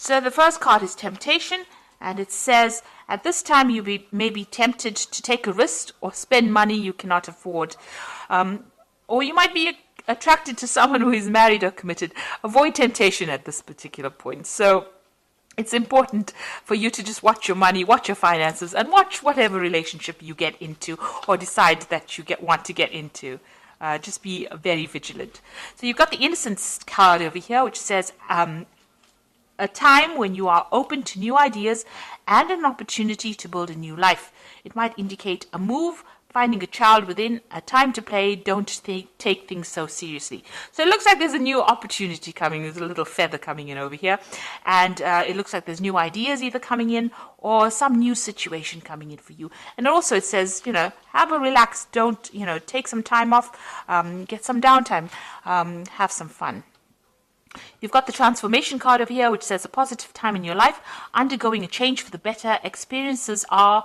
So the first card is temptation, and it says, at this time you may be tempted to take a risk or spend money you cannot afford. Or you might be attracted to someone who is married or committed. Avoid temptation at this particular point. So it's important for you to just watch your money, watch your finances, and watch whatever relationship you get into or decide that you want to get into. Just be very vigilant. So you've got the innocence card over here, which says a time when you are open to new ideas and an opportunity to build a new life. It might indicate a move, finding a child within, a time to play. Don't take things so seriously. So it looks like there's a new opportunity coming. There's a little feather coming in over here. And it looks like there's new ideas either coming in or some new situation coming in for you. And also it says, have a relax. Don't, take some time off, get some downtime, have some fun. You've got the transformation card over here, which says a positive time in your life, undergoing a change for the better. Experiences are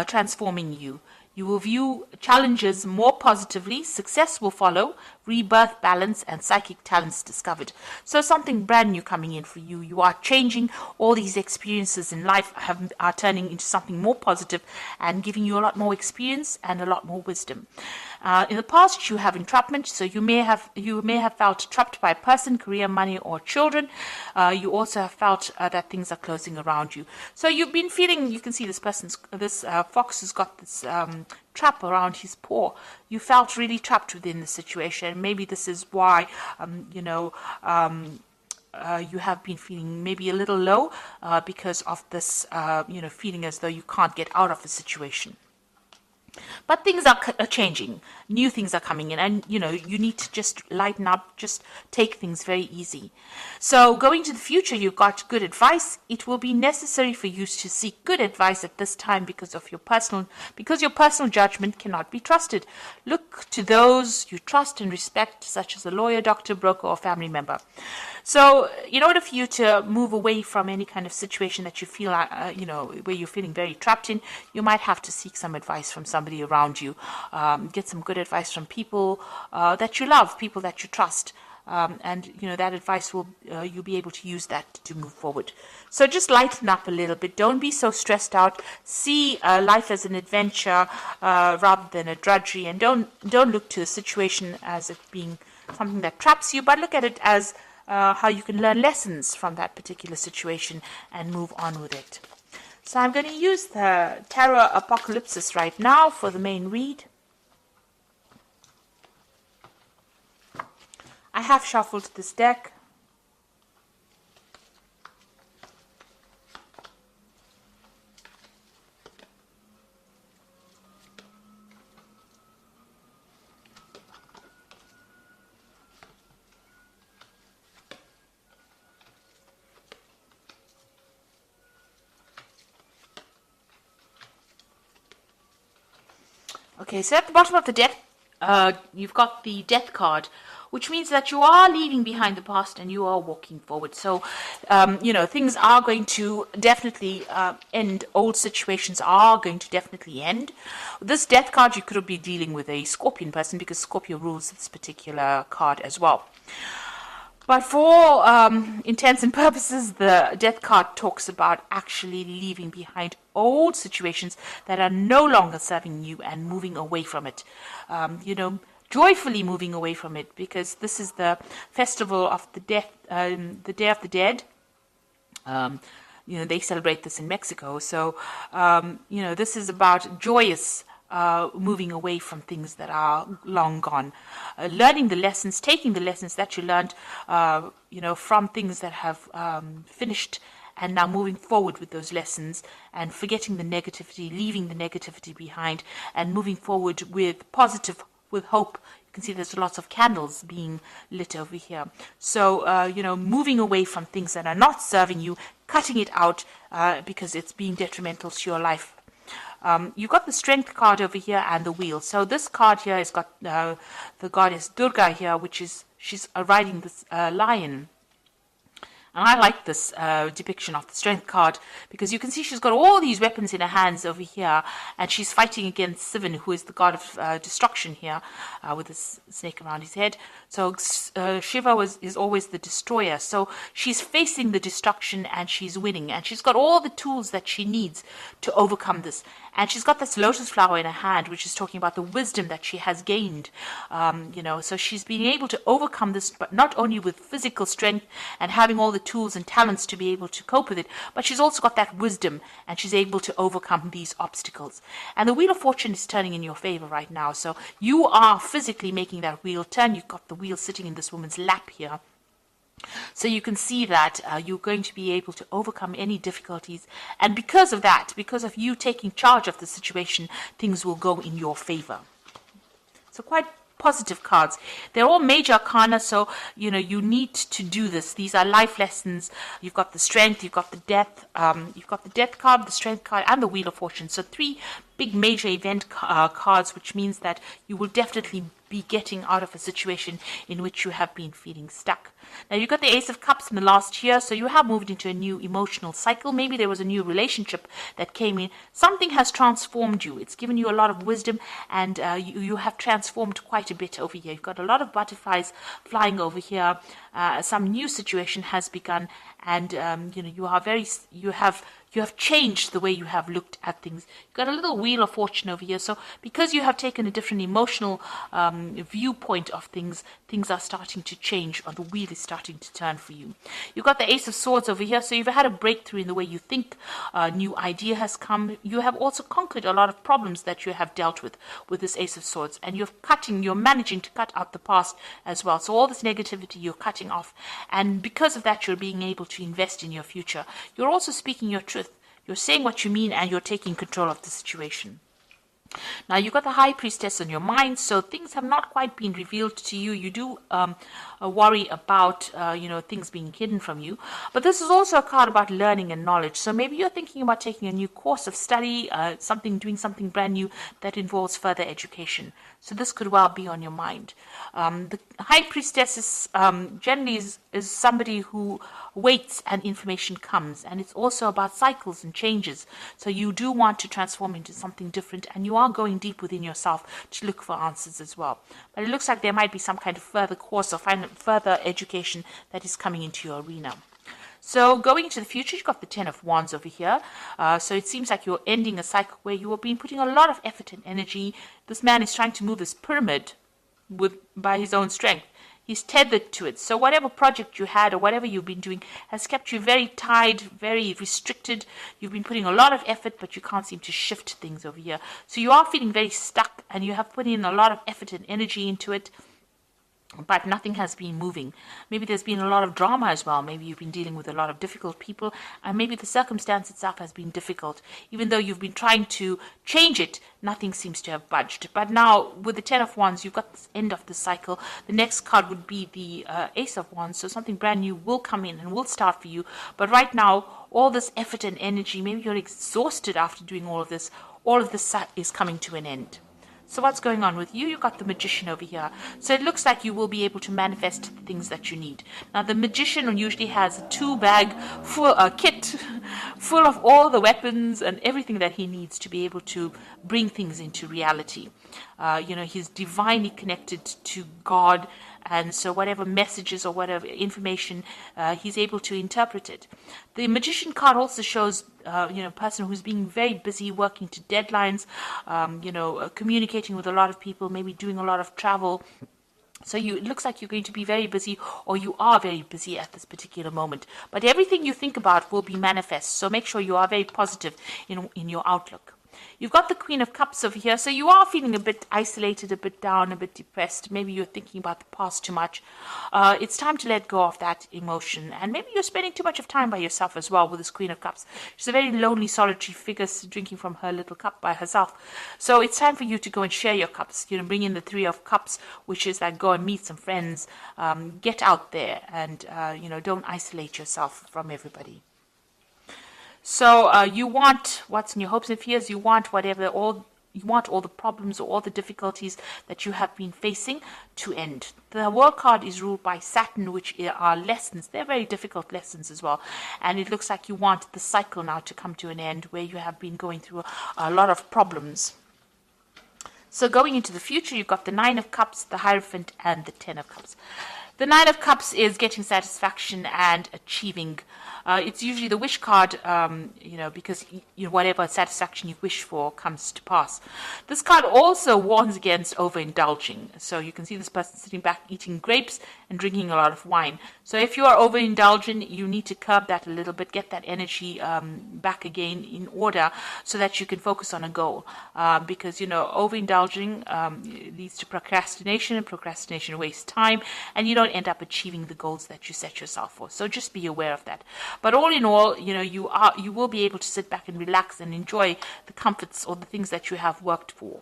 transforming you. You will view challenges more positively. Success will follow. Rebirth, balance, and psychic talents discovered. So something brand new coming in for you. You are changing. All these experiences in life are turning into something more positive and giving you a lot more experience and a lot more wisdom. In the past, you have entrapment, so you may have felt trapped by a person, career, money, or children. You also have felt that things are closing around you. So you've been feeling. You can see this fox has got this trap around his paw. You felt really trapped within the situation. Maybe this is why you have been feeling maybe a little low because of this feeling as though you can't get out of the situation. But things are changing. New things are coming in, and you need to just lighten up, just take things very easy. So going to the future, you've got good advice. It will be necessary for you to seek good advice at this time because your personal judgment cannot be trusted. Look to those you trust and respect, such as a lawyer, doctor, broker, or family member. So in order for you to move away from any kind of situation that you feel where you're feeling very trapped in, you might have to seek some advice from somebody around you. Get some good advice from people that you love, people that you trust. And that advice you'll be able to use that to move forward. So just lighten up a little bit. Don't be so stressed out. See life as an adventure rather than a drudgery, and don't look to the situation as it being something that traps you, but look at it as how you can learn lessons from that particular situation and move on with it. So I'm going to use the Tarot Apocalypsis right now for the main read. I have shuffled this deck. Okay, so at the bottom of the deck, you've got the Death card, which means that you are leaving behind the past and you are walking forward. So, things are going to definitely end. Old situations are going to definitely end. This Death card, you could be dealing with a Scorpion person because Scorpio rules this particular card as well. But for intents and purposes, the Death card talks about actually leaving behind old situations that are no longer serving you and moving away from it. Joyfully moving away from it, because this is the festival of the Day of the Dead. They celebrate this in Mexico. So, this is about joyous moving away from things that are long gone, learning the lessons, taking the lessons that you learned, from things that have finished, and now moving forward with those lessons and forgetting the negativity, leaving the negativity behind, and moving forward with hope. You can see there's lots of candles being lit over here. So, moving away from things that are not serving you, cutting it out because it's being detrimental to your life. You've got the Strength card over here and the Wheel. So this card here has got the goddess Durga here, she's riding this lion. And I like this depiction of the Strength card because you can see she's got all these weapons in her hands over here, and she's fighting against Sivan, who is the god of destruction here, with this snake around his head. So Shiva is always the destroyer. So she's facing the destruction and she's winning, and she's got all the tools that she needs to overcome this. And she's got this lotus flower in her hand, which is talking about the wisdom that she has gained. So she's been able to overcome this, but not only with physical strength and having all the tools and talents to be able to cope with it, but she's also got that wisdom, and she's able to overcome these obstacles. And the Wheel of Fortune is turning in your favor right now. So you are physically making that wheel turn. You've got the wheel sitting in this woman's lap here. So you can see that you're going to be able to overcome any difficulties. And because of that, because of you taking charge of the situation, things will go in your favor. So quite positive cards. They're all major arcana, so you need to do this. These are life lessons. You've got the strength, you've got the death, you've got the death card, the strength card, and the Wheel of Fortune. So 3 big major event cards, which means that you will definitely be getting out of a situation in which you have been feeling stuck. Now you've got the Ace of Cups in the last year, so you have moved into a new emotional cycle. Maybe there was a new relationship that came in. Something has transformed you. It's given you a lot of wisdom, and you have transformed quite a bit over here. You've got a lot of butterflies flying over here. Some new situation has begun, and you have changed the way you have looked at things. You've got a little Wheel of Fortune over here. So because you have taken a different emotional viewpoint of things, things are starting to change, or the wheel is starting to turn for you. You've got the Ace of Swords over here. So you've had a breakthrough in the way you think. A new idea has come. You have also conquered a lot of problems that you have dealt with this Ace of Swords. And you're managing to cut out the past as well. So all this negativity you're cutting off. And because of that, you're being able to invest in your future. You're also speaking your truth. You're saying what you mean, and you're taking control of the situation. Now, you've got the High Priestess on your mind, so things have not quite been revealed to you. You do worry about, things being hidden from you. But this is also a card about learning and knowledge. So maybe you're thinking about taking a new course of study, doing something brand new that involves further education. So this could well be on your mind. The High Priestess is generally is somebody who waits and information comes. And it's also about cycles and changes. So you do want to transform into something different, and you are going deep within yourself to look for answers as well. But it looks like there might be some kind of further course or further education that is coming into your arena. So going into the future, you've got the 10 of Wands over here. So it seems like you're ending a cycle where you have been putting a lot of effort and energy. This man is trying to move this pyramid by his own strength. He's tethered to it. So whatever project you had or whatever you've been doing has kept you very tied, very restricted. You've been putting a lot of effort, but you can't seem to shift things over here. So you are feeling very stuck, and you have put in a lot of effort and energy into it, but nothing has been moving. Maybe there's been a lot of drama as well. Maybe you've been dealing with a lot of difficult people, and maybe the circumstance itself has been difficult. Even though you've been trying to change it, nothing seems to have budged. But now, with the 10 of Wands, you've got this end of the cycle. The next card would be the Ace of Wands, so something brand new will come in and will start for you. But right now, all this effort and energy, maybe you're exhausted after doing all of this is coming to an end. So what's going on with you? You've got the Magician over here. So it looks like you will be able to manifest the things that you need. Now, the Magician usually has a kit full of all the weapons and everything that he needs to be able to bring things into reality. He's divinely connected to God, and so whatever messages or whatever information, he's able to interpret it. The Magician card also shows, a person who's being very busy, working to deadlines, communicating with a lot of people, maybe doing a lot of travel. So it looks like you're going to be very busy, or you are very busy at this particular moment. But everything you think about will be manifest. So make sure you are very positive in your outlook. You've got the Queen of Cups over here, so you are feeling a bit isolated, a bit down, a bit depressed. Maybe you're thinking about the past too much. It's time to let go of that emotion, and maybe you're spending too much of time by yourself as well with this Queen of Cups. She's a very lonely, solitary figure, drinking from her little cup by herself. So it's time for you to go and share your cups. Bring in the Three of Cups, which is like go and meet some friends, get out there, and don't isolate yourself from everybody. So you want what's in your hopes and fears. You want whatever, all you want all the problems or all the difficulties that you have been facing to end. The World card is ruled by Saturn, which are lessons. They're very difficult lessons as well. And it looks like you want the cycle now to come to an end where you have been going through a lot of problems. So going into the future, you've got the Nine of Cups, the Hierophant, and the Ten of Cups. The Nine of Cups is getting satisfaction and achieving. It's usually the wish card, because whatever satisfaction you wish for comes to pass. This card also warns against overindulging. So you can see this person sitting back eating grapes and drinking a lot of wine. So if you are overindulgent, you need to curb that a little bit, get that energy back again in order so that you can focus on a goal. Because, overindulging leads to procrastination, and procrastination wastes time, and you don't end up achieving the goals that you set yourself for. So just be aware of that. But all in all, you will be able to sit back and relax and enjoy the comforts or the things that you have worked for.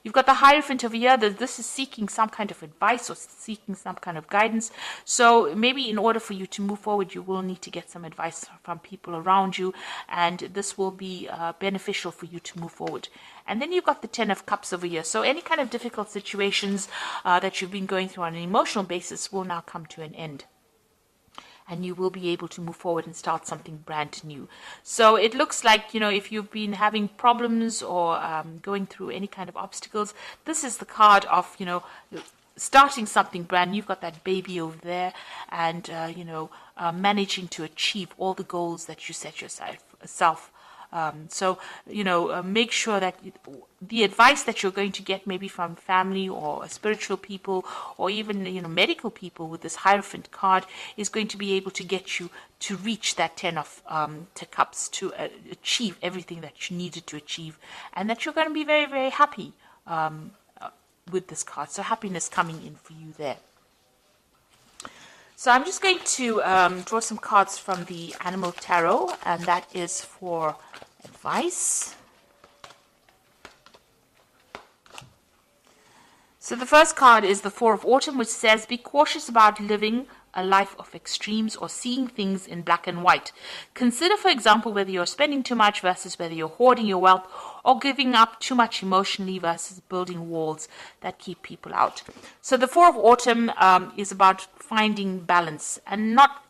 You've got the Hierophant over here. This is seeking some kind of advice or seeking some kind of guidance. So maybe in order for you to move forward, you will need to get some advice from people around you, and this will be beneficial for you to move forward. And then you've got the Ten of Cups over here. So any kind of difficult situations that you've been going through on an emotional basis will now come to an end. And you will be able to move forward and start something brand new. So it looks like, if you've been having problems or going through any kind of obstacles, this is the card of, starting something brand new. You've got that baby over there and, managing to achieve all the goals that you set yourself. Make sure that the advice that you're going to get maybe from family or spiritual people or even, medical people with this Hierophant card is going to be able to get you to reach that Ten of Cups, to achieve everything that you needed to achieve, and that you're going to be very, very happy with this card. So happiness coming in for you there. So I'm just going to draw some cards from the Animal Tarot, and that is for advice. So the first card is the Four of Autumn, which says, be cautious about living a life of extremes or seeing things in black and white. Consider, for example, whether you're spending too much versus whether you're hoarding your wealth, or giving up too much emotionally versus building walls that keep people out. So the Four of Autumn is about finding balance and not